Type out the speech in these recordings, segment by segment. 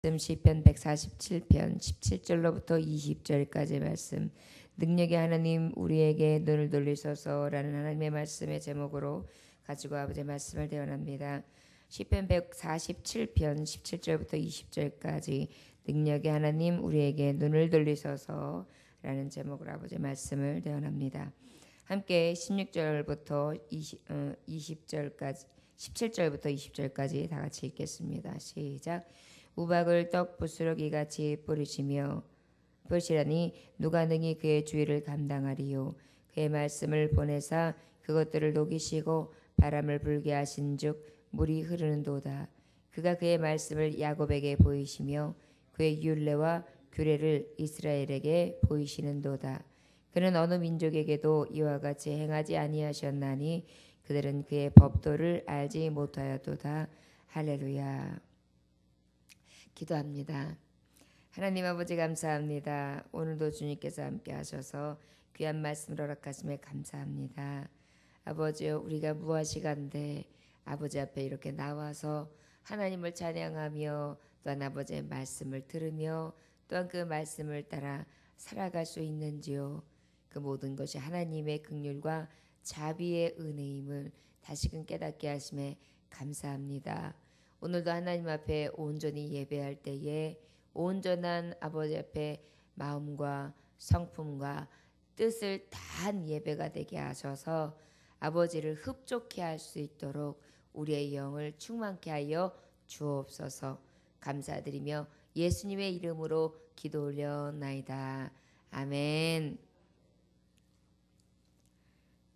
시편 147편 17절로부터 20절까지 말씀. 능력의 하나님 우리에게 눈을 돌리소서라는 하나님의 말씀의 제목으로 가지고 아버지의 말씀을 대언합니다. 시편 147편 17절부터 20절까지 능력의 하나님 우리에게 눈을 돌리소서라는 제목으로 아버지의 말씀을 대언합니다. 함께 16절부터 20절까지 17절부터 20절까지 다 같이 읽겠습니다. 시작. 우박을 떡 부스러기 같이 뿌리시라니 누가 능히 그의 주의를 감당하리요. 그의 말씀을 보내사 그것들을 녹이시고 바람을 불게 하신즉 물이 흐르는도다. 그가 그의 말씀을 야곱에게 보이시며 그의 율례와 규례를 이스라엘에게 보이시는도다. 그는 어느 민족에게도 이와 같이 행하지 아니하셨나니 그들은 그의 법도를 알지 못하였도다. 할렐루야. 기도합니다. 하나님 아버지 감사합니다. 오늘도 주님께서 함께 하셔서 귀한 말씀을 허락하심에 감사합니다. 아버지여, 우리가 무엇이간데 아버지 앞에 이렇게 나와서 하나님을 찬양하며 또한 아버지의 말씀을 들으며 또한 그 말씀을 따라 살아갈 수 있는지요. 그 모든 것이 하나님의 긍휼과 자비의 은혜임을 다시금 깨닫게 하심에 감사합니다. 오늘도 하나님 앞에 온전히 예배할 때에 온전한 아버지 앞에 마음과 성품과 뜻을 다한 예배가 되게 하셔서 아버지를 흡족해 할 수 있도록 우리의 영을 충만케 하여 주옵소서. 감사드리며 예수님의 이름으로 기도 올려나이다. 아멘.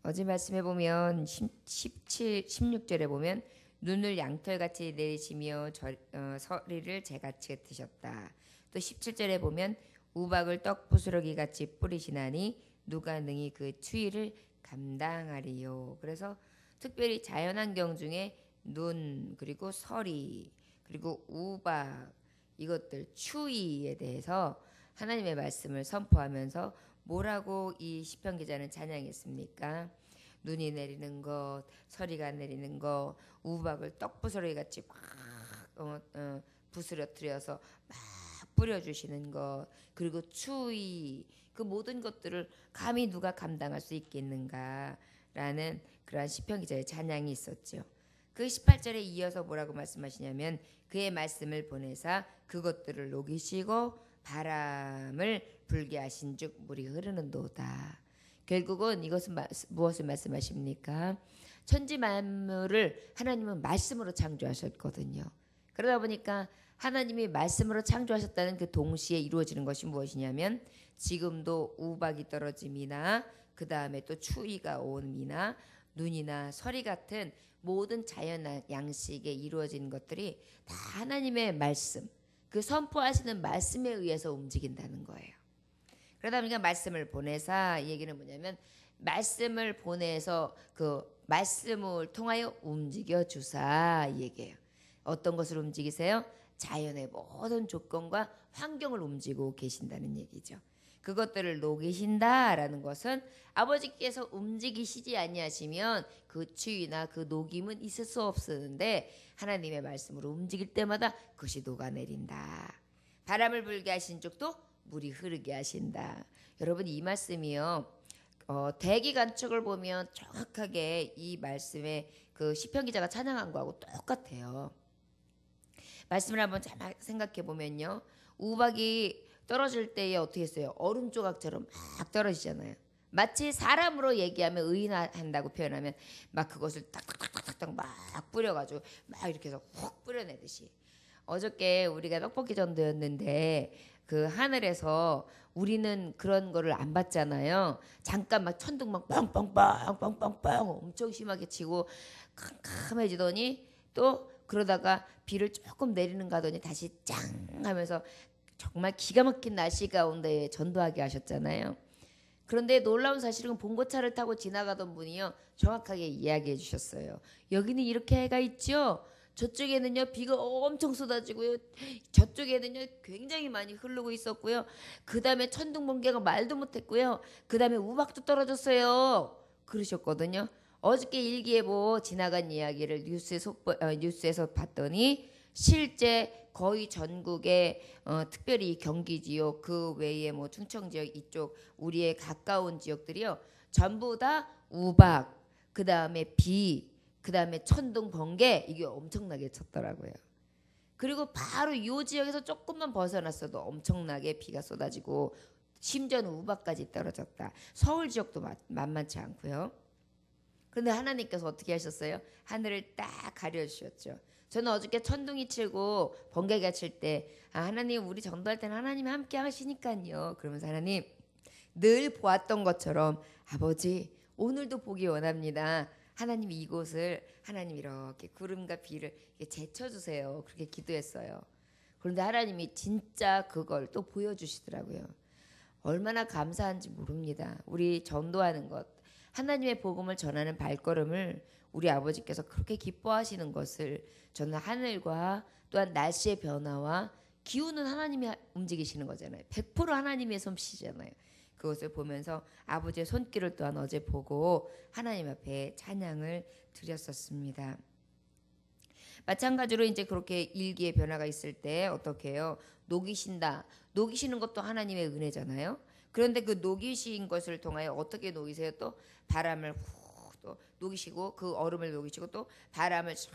어제 말씀해 보면 16절에 보면 눈을 양털같이 내리시며 서리를 재같이 드셨다. 또 17절에 보면 우박을 떡 부스러기같이 뿌리시나니 누가 능히 그 추위를 감당하리요. 그래서 특별히 자연환경 중에 눈 그리고 서리 그리고 우박 이것들 추위에 대해서 하나님의 말씀을 선포하면서 뭐라고 이 시편 기자는 찬양했습니까? 눈이 내리는 것, 서리가 내리는 것, 우박을 떡부스러기 같이 막 부스러뜨려서 막 뿌려주시는 것, 그리고 추위, 그 모든 것들을 감히 누가 감당할 수 있겠는가라는 그러한 시편 기자의 찬양이 있었죠. 그 18절에 이어서 뭐라고 말씀하시냐면 그의 말씀을 보내사 그것들을 녹이시고 바람을 불게 하신즉 물이 흐르는도다. 결국은 이것은 무엇을 말씀하십니까? 천지 만물을 하나님은 말씀으로 창조하셨거든요. 그러다 보니까 하나님이 말씀으로 창조하셨다는 그 동시에 이루어지는 것이 무엇이냐면 지금도 우박이 떨어짐이나 그 다음에 또 추위가 옴이나 눈이나 서리 같은 모든 자연 양식에 이루어진 것들이 다 하나님의 말씀, 그 선포하시는 말씀에 의해서 움직인다는 거예요. 그러다 보니까 말씀을 보내사 이 얘기는 뭐냐면 말씀을 보내서 그 말씀을 통하여 움직여 주사 이 얘기예요. 어떤 것을 움직이세요? 자연의 모든 조건과 환경을 움직이고 계신다는 얘기죠. 그것들을 녹이신다라는 것은 아버지께서 움직이시지 아니하시면 그 추위나 그 녹임은 있을 수 없었는데 하나님의 말씀으로 움직일 때마다 그것이 녹아내린다. 바람을 불게 하신 쪽도 물이 흐르게 하신다. 여러분 이 말씀이요. 대기 관측을 보면 정확하게 이 말씀에 그 시편 기자가 찬양한 거하고 똑같아요. 말씀을 한번 잘 생각해 보면요. 우박이 떨어질 때에 어떻게 했어요? 얼음 조각처럼 막 떨어지잖아요. 마치 사람으로 얘기하면 의인한다고 표현하면 막 그것을 딱딱딱딱딱 막 뿌려가지고 막 이렇게 해서 훅 뿌려내듯이. 어저께 우리가 떡볶이 전도였는데 그 하늘에서 우리는 그런 거를 안 봤잖아요. 잠깐 막 천둥 막 뻥뻥뻥뻥뻥뻥 엄청 심하게 치고 캄캄해지더니 또 그러다가 비를 조금 내리는 가더니 다시 짱 하면서 정말 기가 막힌 날씨 가운데 전도하게 하셨잖아요. 그런데 놀라운 사실은 봉고차를 타고 지나가던 분이요 정확하게 이야기해 주셨어요. 여기는 이렇게 해가 있죠. 저쪽에는요 비가 엄청 쏟아지고요. 저쪽에는요 굉장히 많이 흐르고 있었고요. 그 다음에 천둥 번개가 말도 못했고요. 그 다음에 우박도 떨어졌어요. 그러셨거든요. 어저께 일기예보 지나간 이야기를 뉴스에서 봤더니 실제 거의 전국에 특별히 경기 지역 그 외에 뭐 충청 지역 이쪽 우리의 가까운 지역들이요 전부 다 우박 그 다음에 비 그 다음에 천둥 번개 이게 엄청나게 쳤더라고요. 그리고 바로 이 지역에서 조금만 벗어났어도 엄청나게 비가 쏟아지고 심지어는 우박까지 떨어졌다. 서울 지역도 만만치 않고요. 그런데 하나님께서 어떻게 하셨어요? 하늘을 딱 가려주셨죠. 저는 어저께 천둥이 치고 번개가 칠 때 하나님 우리 전도할 때는 하나님이 함께 하시니까요. 그러면서 하나님 늘 보았던 것처럼 아버지 오늘도 보기 원합니다. 하나님 이곳을 하나님 이렇게 구름과 비를 제쳐주세요. 그렇게 기도했어요. 그런데 하나님이 진짜 그걸 또 보여주시더라고요. 얼마나 감사한지 모릅니다. 우리 전도하는 것 하나님의 복음을 전하는 발걸음을 우리 아버지께서 그렇게 기뻐하시는 것을 저는 하늘과 또한 날씨의 변화와 기후는 하나님이 움직이시는 거잖아요. 100% 하나님의 솜씨잖아요. 그것을 보면서 아버지의 손길을 또한 어제 보고 하나님 앞에 찬양을 드렸었습니다. 마찬가지로 이제 그렇게 일기의 변화가 있을 때 어떻게 해요? 녹이신다. 녹이시는 것도 하나님의 은혜잖아요. 그런데 그 녹이신 것을 통하여 어떻게 녹이세요? 또 바람을 후 또 녹이시고 그 얼음을 녹이시고 또 바람을 쫙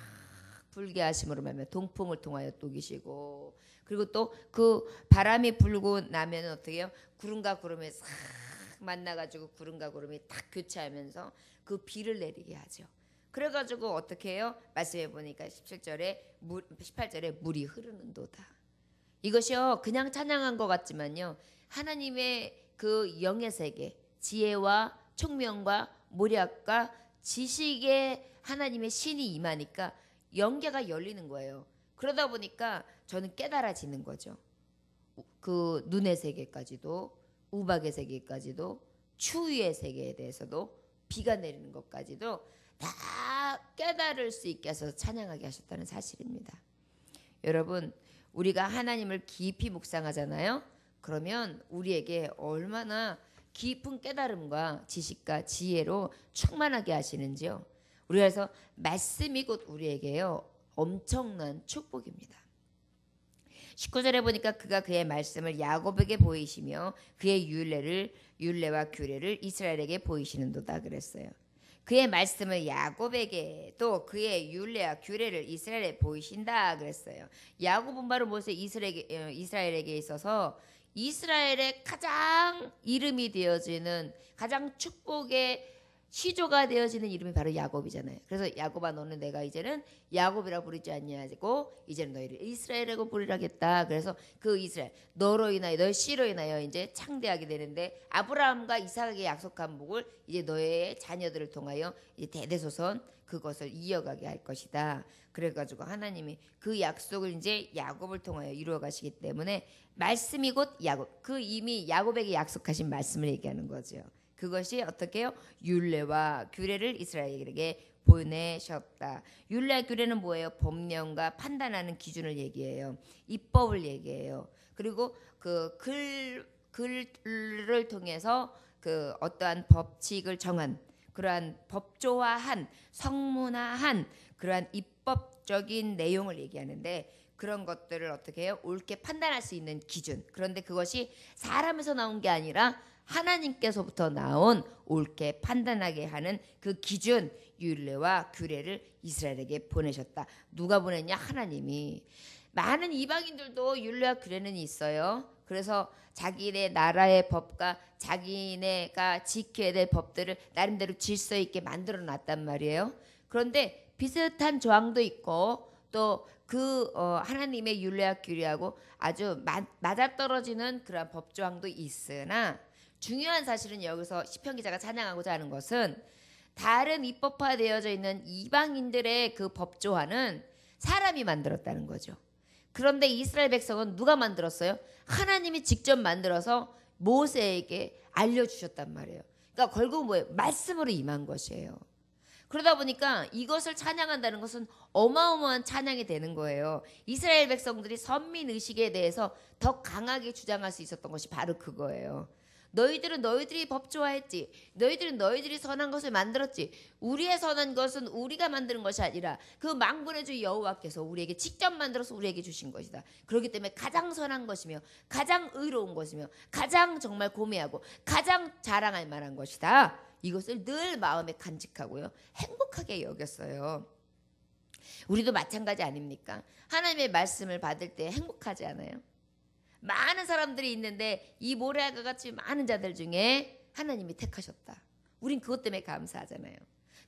불게 하심으로 말하면 동풍을 통하여 녹이시고 그리고 또 그 바람이 불고 나면 어떻게 해요? 구름과 구름이 싹 만나가지고 구름과 구름이 딱 교차하면서 그 비를 내리게 하죠. 그래가지고 어떻게 해요? 말씀해 보니까 18절에 물이 흐르는도다. 이것이요 그냥 찬양한 것 같지만요 하나님의 그 영의 세계 지혜와 총명과 모략과 지식의 하나님의 신이 임하니까 영계가 열리는 거예요. 그러다 보니까 저는 깨달아지는 거죠. 그 눈의 세계까지도 우박의 세계까지도 추위의 세계에 대해서도 비가 내리는 것까지도 다 깨달을 수 있게 해서 찬양하게 하셨다는 사실입니다. 여러분 우리가 하나님을 깊이 묵상하잖아요. 그러면 우리에게 얼마나 깊은 깨달음과 지식과 지혜로 충만하게 하시는지요. 우리가 말씀이 곧 우리에게요 엄청난 축복입니다. 19절에 보니까 그가 그의 말씀을 야곱에게 보이시며 그의 율례와 규례를 이스라엘에게 보이시는도다 그랬어요. 그의 말씀을 야곱에게 또 그의 율례와 규례를 이스라엘에 보이신다 그랬어요. 야곱은 바로 모세 이스라엘에게 있어서 이스라엘의 가장 이름이 되어지는 가장 축복의 시조가 되어지는 이름이 바로 야곱이잖아요. 그래서 야곱아 너는 내가 이제는 야곱이라 부르지 아니하고 이제는 너희를 이스라엘이라고 부르라겠다. 그래서 그 이스라엘 너로 인하여 너의 씨로 인하여 이제 창대하게 되는데 아브라함과 이삭에게 약속한 복을 이제 너의 자녀들을 통하여 이제 대대손손 그것을 이어가게 할 것이다. 그래가지고 하나님이 그 약속을 이제 야곱을 통하여 이루어 가시기 때문에 말씀이 곧 야곱 그 이미 야곱에게 약속하신 말씀을 얘기하는 거죠. 그것이 어떻게 해요? 율례와 규례를 이스라엘에게 보내셨다. 율례와 규례는 뭐예요? 법령과 판단하는 기준을 얘기해요. 입법을 얘기해요. 그리고 그 글을 통해서 그 어떠한 법칙을 정한 그러한 법조화한 성문화한 그러한 입법적인 내용을 얘기하는데 그런 것들을 어떻게 해요? 옳게 판단할 수 있는 기준. 그런데 그것이 사람에서 나온 게 아니라 하나님께서부터 나온 옳게 판단하게 하는 그 기준 율례와 규례를 이스라엘에게 보내셨다. 누가 보냈냐? 하나님이. 많은 이방인들도 율례와 규례는 있어요. 그래서 자기네 나라의 법과 자기네가 지켜야 될 법들을 나름대로 질서 있게 만들어 놨단 말이에요. 그런데 비슷한 조항도 있고 또 하나님의 율례와 규례하고 아주 맞아떨어지는 그런 법조항도 있으나 중요한 사실은 여기서 시편 기자가 찬양하고자 하는 것은 다른 입법화되어져 있는 이방인들의 그 법조화는 사람이 만들었다는 거죠. 그런데 이스라엘 백성은 누가 만들었어요? 하나님이 직접 만들어서 모세에게 알려주셨단 말이에요. 그러니까 결국은 뭐예요? 말씀으로 임한 것이에요. 그러다 보니까 이것을 찬양한다는 것은 어마어마한 찬양이 되는 거예요. 이스라엘 백성들이 선민의식에 대해서 더 강하게 주장할 수 있었던 것이 바로 그거예요. 너희들은 너희들이 법 좋아했지. 너희들은 너희들이 선한 것을 만들었지. 우리의 선한 것은 우리가 만드는 것이 아니라 그 만군의 주 여호와께서 우리에게 직접 만들어서 우리에게 주신 것이다. 그렇기 때문에 가장 선한 것이며 가장 의로운 것이며 가장 정말 고매하고 가장 자랑할 만한 것이다. 이것을 늘 마음에 간직하고요. 행복하게 여겼어요. 우리도 마찬가지 아닙니까? 하나님의 말씀을 받을 때 행복하지 않아요? 많은 사람들이 있는데 이 모래알과 같이 많은 자들 중에 하나님이 택하셨다. 우린 그것 때문에 감사하잖아요.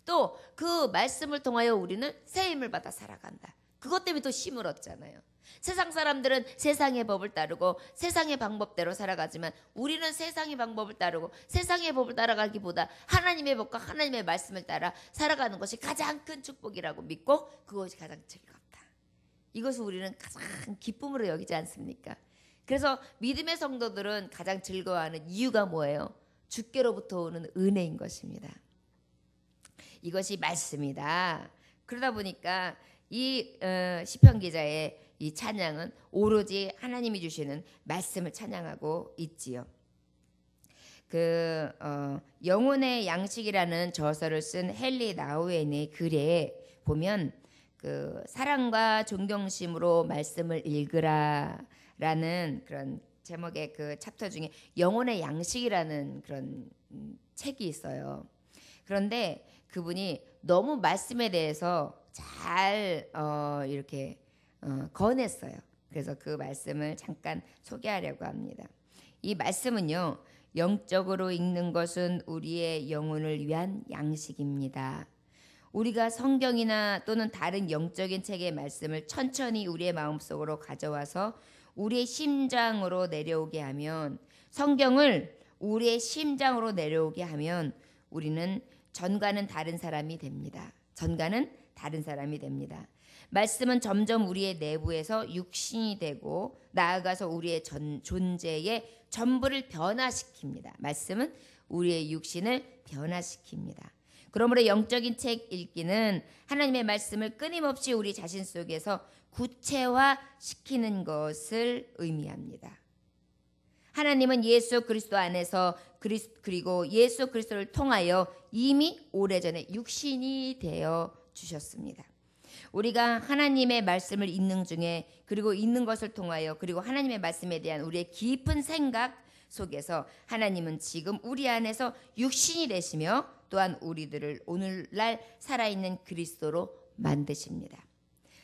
또 그 말씀을 통하여 우리는 새 힘을 받아 살아간다. 그것 때문에 또 힘을 얻잖아요. 세상 사람들은 세상의 법을 따르고 세상의 방법대로 살아가지만 우리는 세상의 방법을 따르고 세상의 법을 따라가기보다 하나님의 법과 하나님의 말씀을 따라 살아가는 것이 가장 큰 축복이라고 믿고 그것이 가장 즐겁다. 이것을 우리는 가장 기쁨으로 여기지 않습니까? 그래서 믿음의 성도들은 가장 즐거워하는 이유가 뭐예요? 주께로부터 오는 은혜인 것입니다. 이것이 말씀이다. 그러다 보니까 이 시편 기자의 이 찬양은 오로지 하나님이 주시는 말씀을 찬양하고 있지요. 영혼의 양식이라는 저서를 쓴 헨리 나우엔의 글에 보면 사랑과 존경심으로 말씀을 읽으라라는 그런 제목의 그 챕터 중에 영혼의 양식이라는 그런 책이 있어요. 그런데 그분이 너무 말씀에 대해서 잘 이렇게 권했어요. 그래서 그 말씀을 잠깐 소개하려고 합니다. 이 말씀은요, 영적으로 읽는 것은 우리의 영혼을 위한 양식입니다. 우리가 성경이나 또는 다른 영적인 책의 말씀을 천천히 우리의 마음속으로 가져와서 우리의 심장으로 내려오게 하면, 성경을 우리의 심장으로 내려오게 하면 우리는 전과는 다른 사람이 됩니다. 전과는 다른 사람이 됩니다. 말씀은 점점 우리의 내부에서 육신이 되고 나아가서 우리의 존재의 전부를 변화시킵니다. 말씀은 우리의 육신을 변화시킵니다. 그러므로 영적인 책 읽기는 하나님의 말씀을 끊임없이 우리 자신 속에서 구체화시키는 것을 의미합니다. 하나님은 예수 그리스도 안에서 그리고 예수 그리스도를 통하여 이미 오래전에 육신이 되어 주셨습니다. 우리가 하나님의 말씀을 읽는 중에 그리고 읽는 것을 통하여 그리고 하나님의 말씀에 대한 우리의 깊은 생각 속에서 하나님은 지금 우리 안에서 육신이 되시며 또한 우리들을 오늘날 살아있는 그리스도로 만드십니다.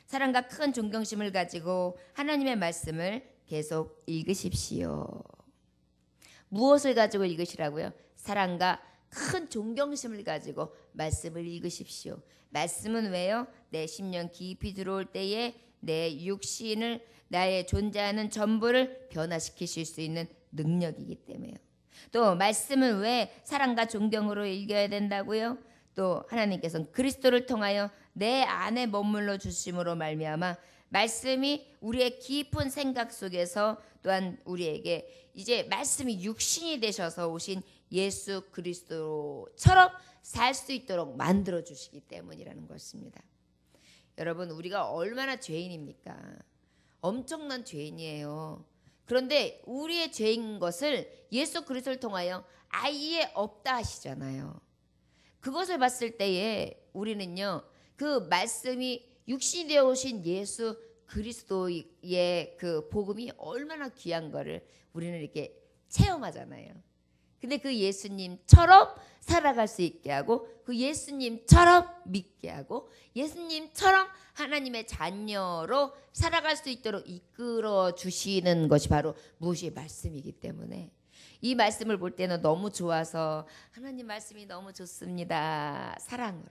사랑과 큰 존경심을 가지고 하나님의 말씀을 계속 읽으십시오. 무엇을 가지고 읽으시라고요? 사랑과 큰 존경심을 가지고 말씀을 읽으십시오. 말씀은 왜요? 내 심령 깊이 들어올 때에 내 육신을 나의 존재하는 전부를 변화시키실 수 있는 능력이기 때문에요. 또 말씀은 왜 사랑과 존경으로 읽어야 된다고요? 또 하나님께서는 그리스도를 통하여 내 안에 머물러 주심으로 말미암아 말씀이 우리의 깊은 생각 속에서 또한 우리에게 이제 말씀이 육신이 되셔서 오신 예수 그리스도처럼 살 수 있도록 만들어 주시기 때문이라는 것입니다. 여러분, 우리가 얼마나 죄인입니까? 엄청난 죄인이에요. 그런데 우리의 죄인 것을 예수 그리스도를 통하여 아예 없다 하시잖아요. 그것을 봤을 때에 우리는요, 그 말씀이 육신이 되어 오신 예수 그리스도의 그 복음이 얼마나 귀한 거를 우리는 이렇게 체험하잖아요. 근데 그 예수님처럼 살아갈 수 있게 하고 그 예수님처럼 믿게 하고 예수님처럼 하나님의 자녀로 살아갈 수 있도록 이끌어 주시는 것이 바로 무엇이 말씀이기 때문에 이 말씀을 볼 때는 너무 좋아서 하나님 말씀이 너무 좋습니다. 사랑으로.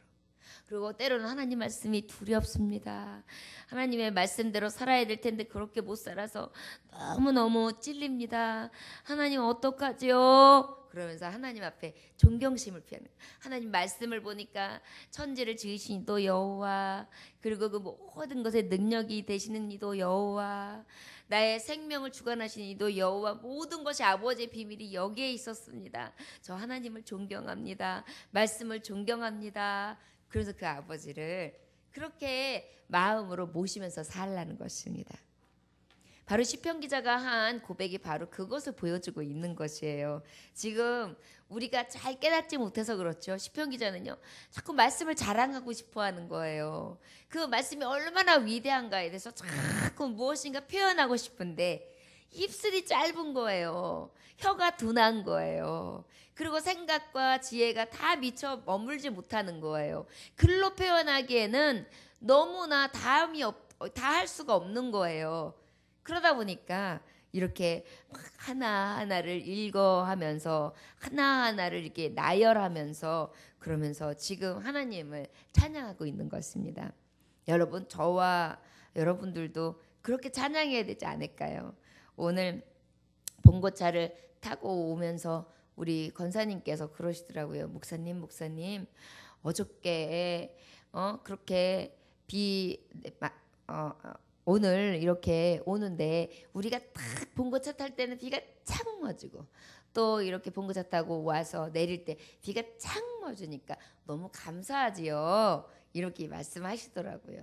그리고 때로는 하나님 말씀이 두렵습니다. 하나님의 말씀대로 살아야 될 텐데 그렇게 못 살아서 너무너무 찔립니다. 하나님 어떡하지요? 그러면서 하나님 앞에 존경심을 표하는, 하나님 말씀을 보니까 천지를 지으신 이도 여호와, 그리고 그 모든 것에 능력이 되시는 이도 여호와, 나의 생명을 주관하신 이도 여호와, 모든 것이 아버지의 비밀이 여기에 있었습니다. 저 하나님을 존경합니다. 말씀을 존경합니다. 그래서 그 아버지를 그렇게 마음으로 모시면서 살라는 것입니다. 바로 시편 기자가 한 고백이 바로 그것을 보여주고 있는 것이에요. 지금 우리가 잘 깨닫지 못해서 그렇죠. 시편 기자는요, 자꾸 말씀을 자랑하고 싶어 하는 거예요. 그 말씀이 얼마나 위대한가에 대해서 자꾸 무엇인가 표현하고 싶은데 입술이 짧은 거예요. 혀가 둔한 거예요. 그리고 생각과 지혜가 다 미처 머물지 못하는 거예요. 글로 표현하기에는 너무나 다 할 수가 없는 거예요. 그러다 보니까 이렇게 하나하나를 읽어하면서 하나하나를 이렇게 나열하면서 그러면서 지금 하나님을 찬양하고 있는 것입니다. 여러분, 저와 여러분들도 그렇게 찬양해야 되지 않을까요? 오늘 봉고차를 타고 오면서 우리 권사님께서 그러시더라고요. 목사님 어저께 그렇게 오늘 이렇게 오는데 우리가 딱 봉고차 탈 때는 비가 착 멎어주고 또 이렇게 봉고차 타고 와서 내릴 때 비가 착 멎으니까 너무 감사하지요. 이렇게 말씀하시더라고요.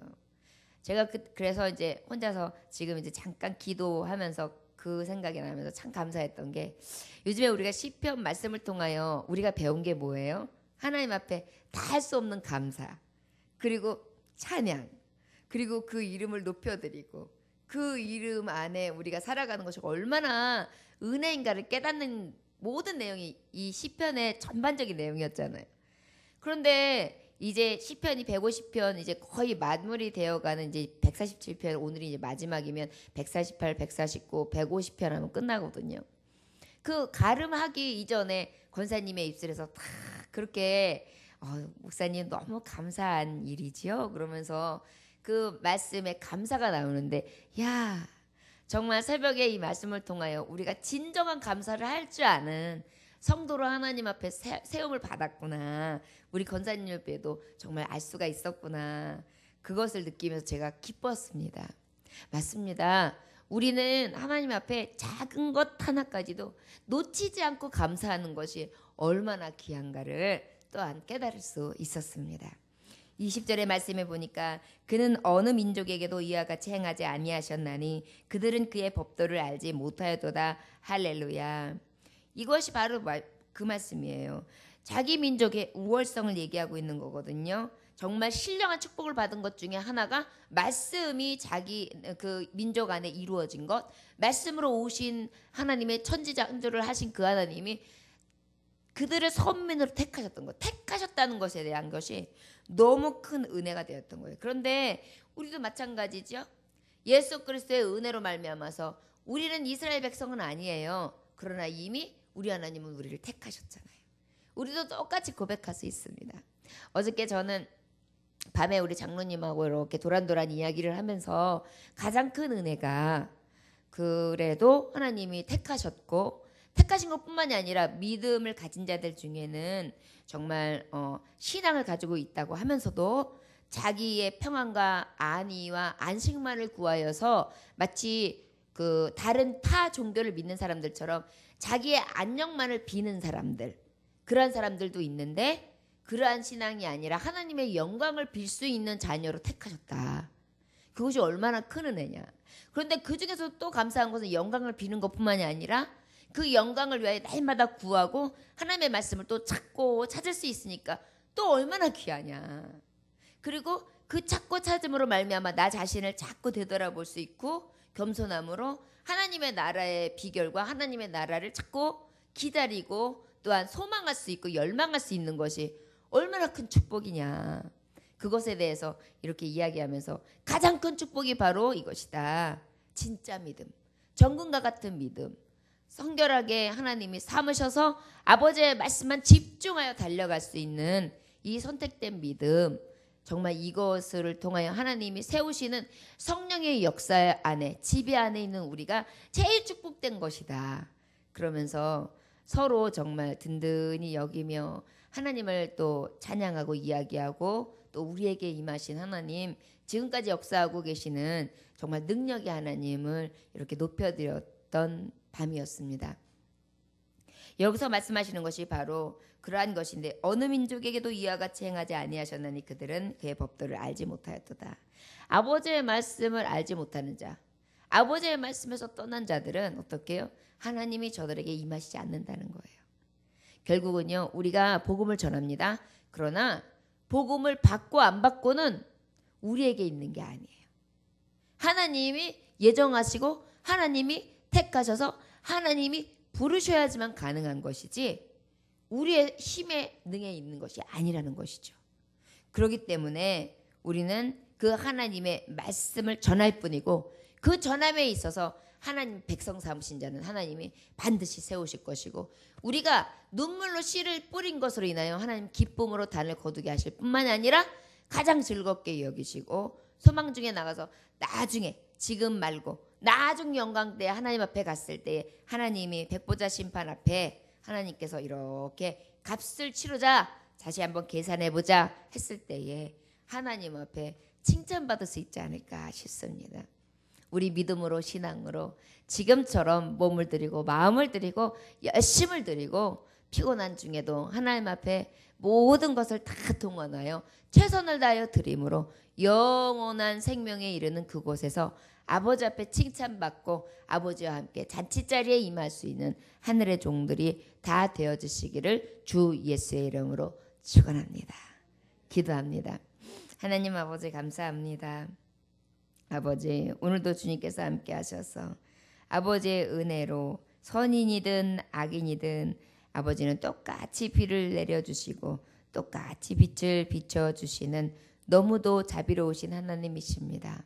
제가 그래서 이제 혼자서 지금 이제 잠깐 기도하면서 그 생각이 나면서 참 감사했던 게, 요즘에 우리가 시편 말씀을 통하여 우리가 배운 게 뭐예요? 하나님 앞에 다 할 수 없는 감사, 그리고 찬양, 그리고 그 이름을 높여드리고 그 이름 안에 우리가 살아가는 것이 얼마나 은혜인가를 깨닫는 모든 내용이 이 시편의 전반적인 내용이었잖아요. 그런데 이제 시편이 150편 이제 거의 마무리 되어가는 이제 147편, 오늘이 이제 마지막이면 148, 149, 150편 하면 끝나거든요. 그 가름하기 이전에 권사님의 입술에서 다 그렇게 목사님 너무 감사한 일이지요. 그러면서 그 말씀에 감사가 나오는데, 야, 정말 새벽에 이 말씀을 통하여 우리가 진정한 감사를 할 줄 아는 성도로 하나님 앞에 세움을 받았구나. 우리 권사님 옆에도 정말 알 수가 있었구나. 그것을 느끼면서 제가 기뻤습니다. 맞습니다. 우리는 하나님 앞에 작은 것 하나까지도 놓치지 않고 감사하는 것이 얼마나 귀한가를 또한 깨달을 수 있었습니다. 20절의 말씀에 보니까 그는 어느 민족에게도 이와 같이 행하지 아니하셨나니 그들은 그의 법도를 알지 못하였도다. 할렐루야. 이것이 바로 그 말씀이에요. 자기 민족의 우월성을 얘기하고 있는 거거든요. 정말 신령한 축복을 받은 것 중에 하나가 말씀이 자기 그 민족 안에 이루어진 것, 말씀으로 오신 하나님의 천지창조를 하신 그 하나님이 그들을 선민으로 택하셨던 것, 택하셨다는 것에 대한 것이 너무 큰 은혜가 되었던 거예요. 그런데 우리도 마찬가지죠. 예수 그리스도의 은혜로 말미암아서 우리는 이스라엘 백성은 아니에요. 그러나 이미 우리 하나님은 우리를 택하셨잖아요. 우리도 똑같이 고백할 수 있습니다. 어저께 저는 밤에 우리 장로님하고 이렇게 도란도란 이야기를 하면서 가장 큰 은혜가 그래도 하나님이 택하셨고, 택하신 것뿐만이 아니라 믿음을 가진 자들 중에는 정말 신앙을 가지고 있다고 하면서도 자기의 평안과 안위와 안식만을 구하여서 마치 그 다른 타 종교를 믿는 사람들처럼 자기의 안녕만을 비는 사람들, 그러한 사람들도 있는데, 그러한 신앙이 아니라 하나님의 영광을 빌 수 있는 자녀로 택하셨다. 그것이 얼마나 큰 은혜냐. 그런데 그 중에서 또 감사한 것은 영광을 비는 것뿐만이 아니라 그 영광을 위하여 날마다 구하고 하나님의 말씀을 또 찾고 찾을 수 있으니까 또 얼마나 귀하냐. 그리고 그 찾고 찾음으로 말미암아 나 자신을 자꾸 되돌아볼 수 있고, 겸손함으로 하나님의 나라의 비결과 하나님의 나라를 찾고 기다리고 또한 소망할 수 있고 열망할 수 있는 것이 얼마나 큰 축복이냐. 그것에 대해서 이렇게 이야기하면서 가장 큰 축복이 바로 이것이다. 진짜 믿음, 정금과 같은 믿음, 성결하게 하나님이 삼으셔서 아버지의 말씀만 집중하여 달려갈 수 있는 이 선택된 믿음, 정말 이것을 통하여 하나님이 세우시는 성령의 역사 안에, 지배 안에 있는 우리가 제일 축복된 것이다. 그러면서 서로 정말 든든히 여기며 하나님을 또 찬양하고 이야기하고, 또 우리에게 임하신 하나님, 지금까지 역사하고 계시는 정말 능력의 하나님을 이렇게 높여드렸던 밤이었습니다. 여기서 말씀하시는 것이 바로 그러한 것인데, 어느 민족에게도 이와 같이 행하지 아니하셨나니 그들은 그의 법도를 알지 못하였도다. 아버지의 말씀을 알지 못하는 자, 아버지의 말씀에서 떠난 자들은 어떻게 해요? 하나님이 저들에게 임하시지 않는다는 거예요. 결국은요, 우리가 복음을 전합니다. 그러나 복음을 받고 안 받고는 우리에게 있는 게 아니에요. 하나님이 예정하시고 하나님이 택하셔서 하나님이 부르셔야지만 가능한 것이지 우리의 힘에 능해 있는 것이 아니라는 것이죠. 그렇기 때문에 우리는 그 하나님의 말씀을 전할 뿐이고 그 전함에 있어서 하나님 백성 삼으신 자는 하나님이 반드시 세우실 것이고 우리가 눈물로 씨를 뿌린 것으로 인하여 하나님 기쁨으로 단을 거두게 하실 뿐만 아니라 가장 즐겁게 여기시고 소망 중에 나가서 나중에 지금 말고 나중 영광 때 하나님 앞에 갔을 때 하나님이 백보자 심판 앞에 하나님께서 이렇게 값을 치르자 다시 한번 계산해보자 했을 때에 하나님 앞에 칭찬받을 수 있지 않을까 싶습니다. 우리 믿음으로 신앙으로 지금처럼 몸을 드리고 마음을 드리고 열심을 드리고 피곤한 중에도 하나님 앞에 모든 것을 다 동원하여 최선을 다하여 드림으로 영원한 생명에 이르는 그곳에서 아버지 앞에 칭찬받고 아버지와 함께 잔치자리에 임할 수 있는 하늘의 종들이 다 되어주시기를 주 예수의 이름으로 축원합니다. 기도합니다. 하나님 아버지 감사합니다. 아버지 오늘도 주님께서 함께 하셔서 아버지의 은혜로 선인이든 악인이든 아버지는 똑같이 비를 내려주시고 똑같이 빛을 비춰주시는 너무도 자비로우신 하나님이십니다.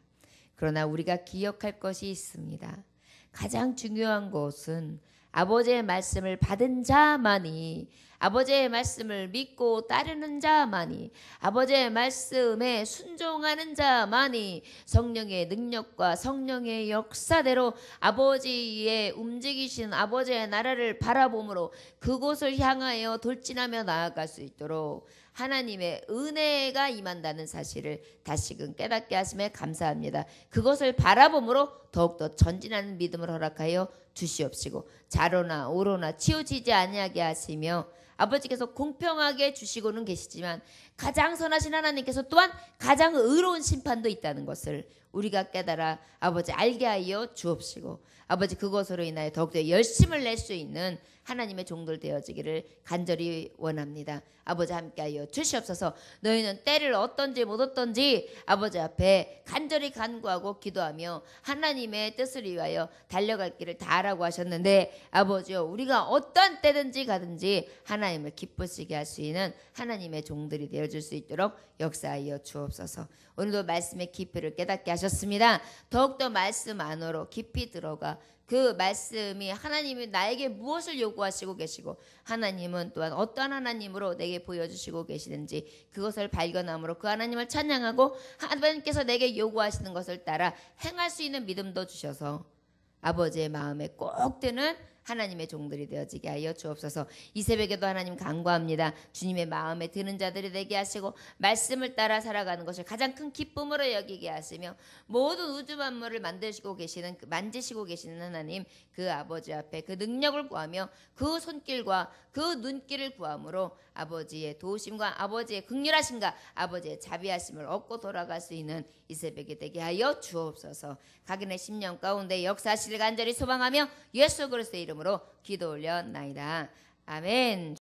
그러나 우리가 기억할 것이 있습니다. 가장 중요한 것은 아버지의 말씀을 받은 자만이 아버지의 말씀을 믿고 따르는 자만이 아버지의 말씀에 순종하는 자만이 성령의 능력과 성령의 역사대로 아버지의 움직이신 아버지의 나라를 바라봄으로 그곳을 향하여 돌진하며 나아갈 수 있도록 하나님의 은혜가 임한다는 사실을 다시금 깨닫게 하심에 감사합니다. 그것을 바라봄으로 더욱더 전진하는 믿음을 허락하여 주시옵시고 자로나 오로나 치우치지 아니하게 하시며 아버지께서 공평하게 주시고는 계시지만 가장 선하신 하나님께서 또한 가장 의로운 심판도 있다는 것을 우리가 깨달아 아버지 알게 하여 주옵시고 아버지 그것으로 인하여 더욱더 열심을 낼 수 있는 하나님의 종들 되어지기를 간절히 원합니다. 아버지 함께하여 주시옵소서. 너희는 때를 어떤지 못 어떤지 아버지 앞에 간절히 간구하고 기도하며 하나님의 뜻을 위하여 달려갈 길을 다하라고 하셨는데 아버지여 우리가 어떤 때든지 가든지 하나님을 기쁘시게 할 수 있는 하나님의 종들이 되어줄 수 있도록 역사하여 주옵소서. 오늘도 말씀의 깊이를 깨닫게 하셨습니다. 더욱더 말씀 안으로 깊이 들어가 그 말씀이 하나님이 나에게 무엇을 요구하시고 계시고 하나님은 또한 어떠한 하나님으로 내게 보여주시고 계시는지 그것을 발견함으로 그 하나님을 찬양하고 하나님께서 내게 요구하시는 것을 따라 행할 수 있는 믿음도 주셔서 아버지의 마음에 꼭 드는 하나님의 종들이 되어지게 하여 주옵소서. 이 새벽에도 하나님 간구합니다. 주님의 마음에 드는 자들이 되게 하시고 말씀을 따라 살아가는 것을 가장 큰 기쁨으로 여기게 하시며 모든 우주 만물을 만지시고 계시는 하나님 그 아버지 앞에 그 능력을 구하며 그 손길과 그 눈길을 구함으로 아버지의 도우심과 아버지의 긍휼하심과 아버지의 자비하심을 얻고 돌아갈 수 있는 이 새벽이 되게 하여 주옵소서. 각인의 심령 가운데 역사하시를 간절히 소망하며 예수 그리스도의 이름으로 기도 올려나이다. 아멘.